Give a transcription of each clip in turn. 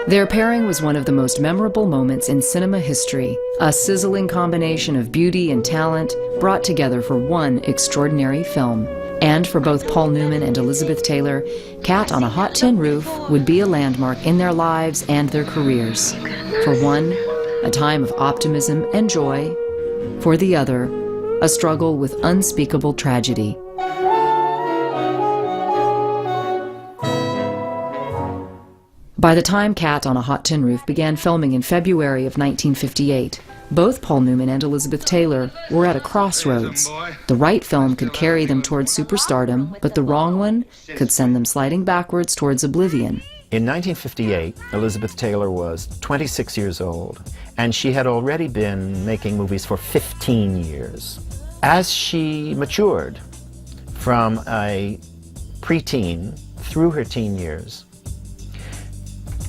Their pairing was one of the most memorable moments in cinema history, a sizzling combination of beauty and talent brought together for one extraordinary film. And for both Paul Newman and Elizabeth Taylor, Cat on a Hot Tin Roof would be a landmark in their lives and their careers. For one, a time of optimism and joy. For the other, a struggle with unspeakable tragedy. By the time Cat on a Hot Tin Roof began filming in February of 1958, both Paul Newman and Elizabeth Taylor were at a crossroads. The right film could carry them towards superstardom, but the wrong one could send them sliding backwards towards oblivion. In 1958, Elizabeth Taylor was 26 years old, and she had already been making movies for 15 years. As she matured from a preteen through her teen years,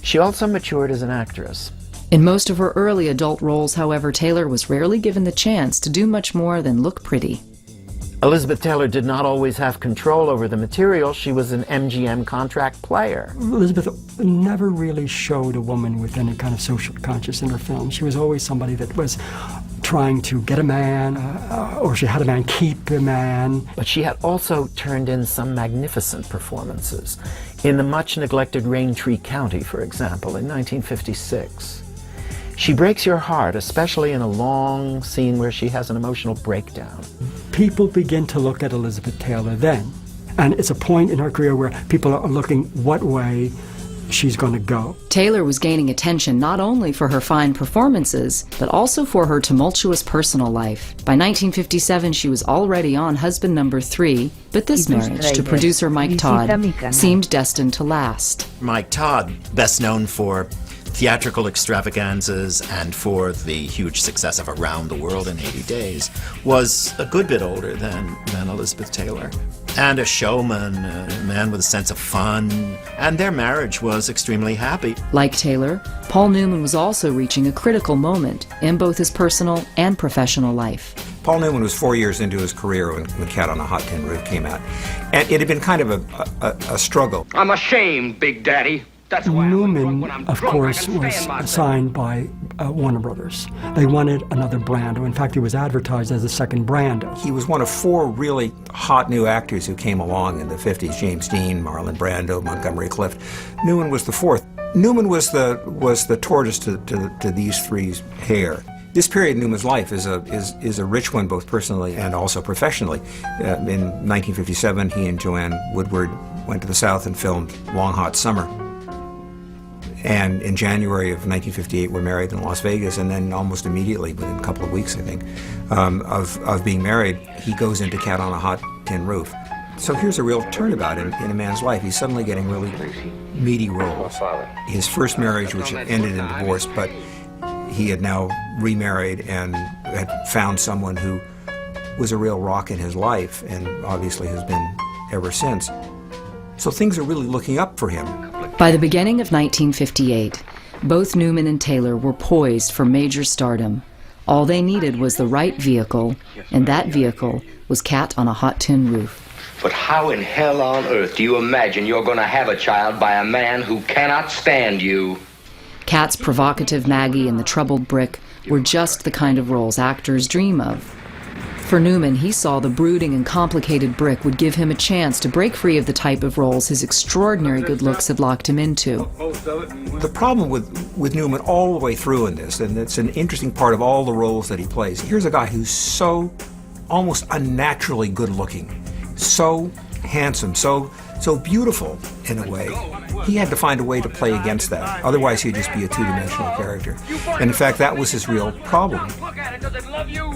she also matured as an actress. In most of her early adult roles, however, Taylor was rarely given the chance to do much more than look pretty. Elizabeth Taylor did not always have control over the material. She was an MGM contract player. Elizabeth never really showed a woman with any kind of social conscience in her film. She was always somebody that was trying to get a man, or she had a man keep a man. But she had also turned in some magnificent performances. In the much-neglected Raintree County, for example, in 1956. She breaks your heart, especially in a long scene where she has an emotional breakdown. People begin to look at Elizabeth Taylor then, and it's a point in her career where people are looking what way she's going to go. Taylor was gaining attention not only for her fine performances, but also for her tumultuous personal life. By 1957, she was already on husband number 3, but this marriage to producer Mike Todd seemed destined to last. Mike Todd, best known for theatrical extravaganzas and for the huge success of Around the World in 80 Days, was a good bit older than Elizabeth Taylor. And a showman, a man with a sense of fun, and their marriage was extremely happy. Like Taylor, Paul Newman was also reaching a critical moment in both his personal and professional life. Paul Newman was 4 years into his career when Cat on a Hot Tin Roof came out, and it had been kind of a struggle. I'm ashamed, Big Daddy. Newman, of course, was signed by Warner Brothers. They wanted another brand. In fact, he was advertised as a second brand. He was one of 4 really hot new actors who came along in the 50s. James Dean, Marlon Brando, Montgomery Clift. Newman was the 4th. Newman was the tortoise to these three's hair. This period in Newman's life is a rich one, both personally and also professionally. In 1957, he and Joanne Woodward went to the South and filmed Long Hot Summer. And in January of 1958, we're married in Las Vegas, and then almost immediately, within a couple of weeks, I think, of being married, he goes into Cat on a Hot Tin Roof. So here's a real turnabout in a man's life. He's suddenly getting really meaty roles. His first marriage, which ended in divorce, but he had now remarried and had found someone who was a real rock in his life, and obviously has been ever since. So things are really looking up for him. By the beginning of 1958, both Newman and Taylor were poised for major stardom. All they needed was the right vehicle, and that vehicle was Cat on a Hot Tin Roof. But how in hell on earth do you imagine you're going to have a child by a man who cannot stand you? Cat's provocative Maggie and the troubled Brick were just the kind of roles actors dream of. For Newman, he saw the brooding and complicated Brick would give him a chance to break free of the type of roles his extraordinary good looks had locked him into. The problem with Newman all the way through in this, and it's an interesting part of all the roles that he plays, here's a guy who's so almost unnaturally good looking, so handsome, so beautiful in a way. He had to find a way to play against that. Otherwise, he'd just be a two-dimensional character. And in fact, that was his real problem.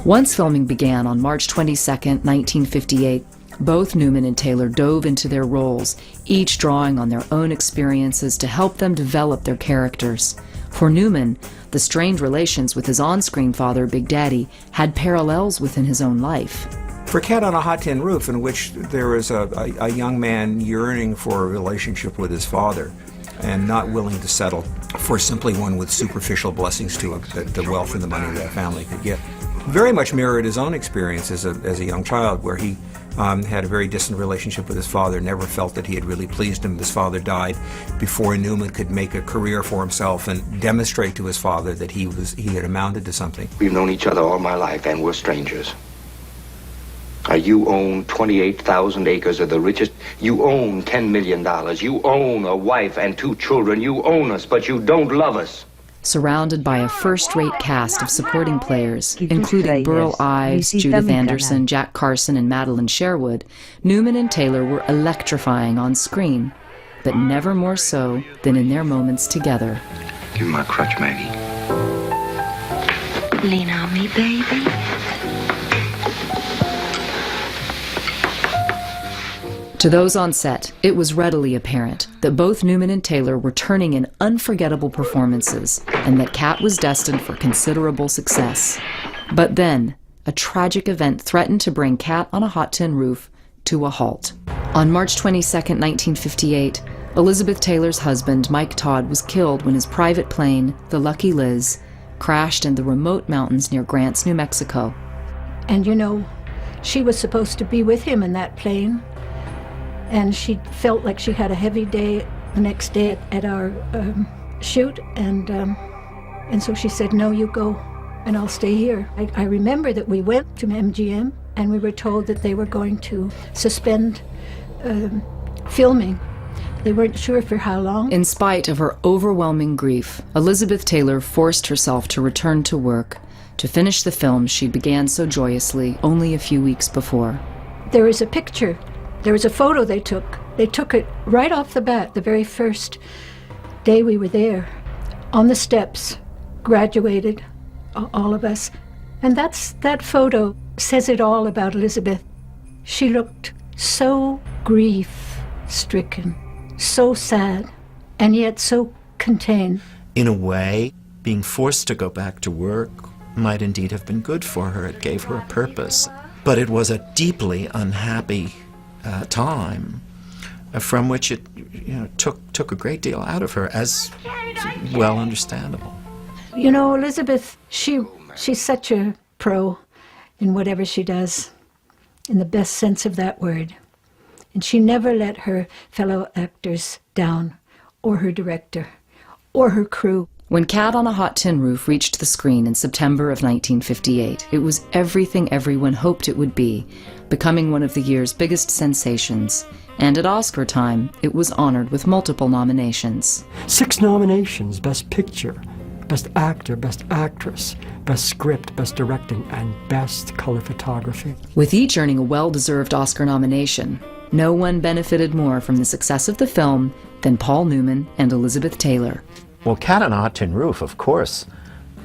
Once filming began on March 22, 1958, both Newman and Taylor dove into their roles, each drawing on their own experiences to help them develop their characters. For Newman, the strained relations with his on-screen father, Big Daddy, had parallels within his own life. For Cat on a Hot Tin Roof, in which there is a young man yearning for a relationship with his father and not willing to settle for simply one with superficial blessings to him, the wealth and the money that family could give. Very much mirrored his own experience as a young child, where he had a very distant relationship with his father, never felt that he had really pleased him. His father died before Newman could make a career for himself and demonstrate to his father that he had amounted to something. We've known each other all my life, and we're strangers. You own 28,000 acres of the richest. You own $10 million. You own a wife and 2 children. You own us, but you don't love us. Surrounded by a first-rate cast of supporting players, including Burl Ives, Judith Anderson, Jack Carson, and Madeline Sherwood, Newman and Taylor were electrifying on screen, but never more so than in their moments together. Give me my crutch, Maggie. Lean on me, baby. To those on set, it was readily apparent that both Newman and Taylor were turning in unforgettable performances and that Cat was destined for considerable success. But then, a tragic event threatened to bring Cat on a Hot Tin Roof to a halt. On March 22, 1958, Elizabeth Taylor's husband, Mike Todd, was killed when his private plane, the Lucky Liz, crashed in the remote mountains near Grants, New Mexico. And you know, she was supposed to be with him in that plane. And she felt like she had a heavy day the next day at our shoot, and so she said, "No, you go, and I'll stay here." I remember that we went to MGM, and we were told that they were going to suspend filming. They weren't sure for how long. In spite of her overwhelming grief, Elizabeth Taylor forced herself to return to work to finish the film she began so joyously only a few weeks before. There is a picture. There was a photo they took. They took it right off the bat, the very first day we were there, on the steps, graduated, all of us. And that photo says it all about Elizabeth. She looked so grief-stricken, so sad, and yet so contained. In a way, being forced to go back to work might indeed have been good for her. It gave her a purpose. But it was a deeply unhappy time from which it took a great deal out of her, as well understandable. You know, Elizabeth, she's such a pro in whatever she does, in the best sense of that word. And she never let her fellow actors down, or her director, or her crew. When Cat on a Hot Tin Roof reached the screen in September of 1958, it was everything everyone hoped it would be, becoming one of the year's biggest sensations. And at Oscar time, it was honored with multiple nominations. 6 nominations: Best Picture, Best Actor, Best Actress, Best Script, Best Directing, and Best Color Photography. With each earning a well-deserved Oscar nomination, no one benefited more from the success of the film than Paul Newman and Elizabeth Taylor. Well, Cat on a Hot Tin Roof, of course,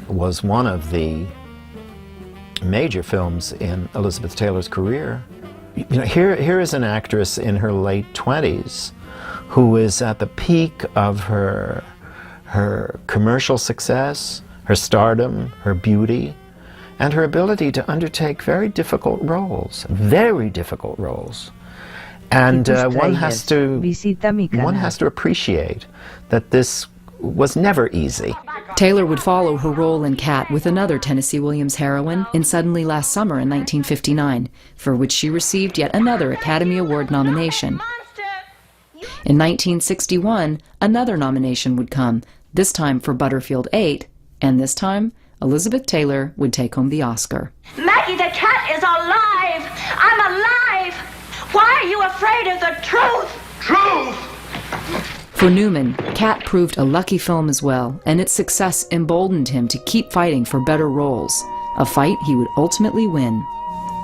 was one of the major films in Elizabeth Taylor's career. You know, here is an actress in her late 20s who is at the peak of her commercial success, her stardom, her beauty, and her ability to undertake very difficult roles. And one has to appreciate that this was never easy. Taylor would follow her role in Cat with another Tennessee Williams heroine in Suddenly Last Summer in 1959, for which she received yet another Academy Award nomination. In 1961, another nomination would come, this time for Butterfield 8, and this time, Elizabeth Taylor would take home the Oscar. Maggie, the cat is alive! I'm alive! Why are you afraid of the truth? Truth! For Newman, Cat proved a lucky film as well, and its success emboldened him to keep fighting for better roles, a fight he would ultimately win.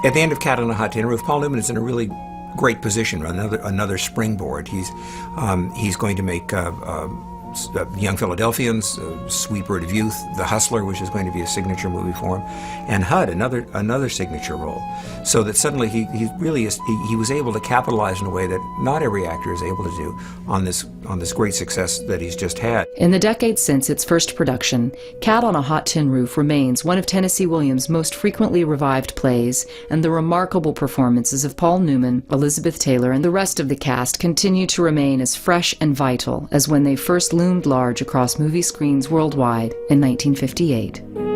At the end of Cat on a Hot Tin Roof, Paul Newman is in a really great position, another springboard. He's going to make Young Philadelphians, Sweet Bird of Youth, The Hustler, which is going to be a signature movie for him, and HUD, another signature role. So that suddenly he was able to capitalize in a way that not every actor is able to do on this great success that he's just had. In the decades since its first production, Cat on a Hot Tin Roof remains one of Tennessee Williams' most frequently revived plays, and the remarkable performances of Paul Newman, Elizabeth Taylor, and the rest of the cast continue to remain as fresh and vital as when they first loomed large across movie screens worldwide in 1958.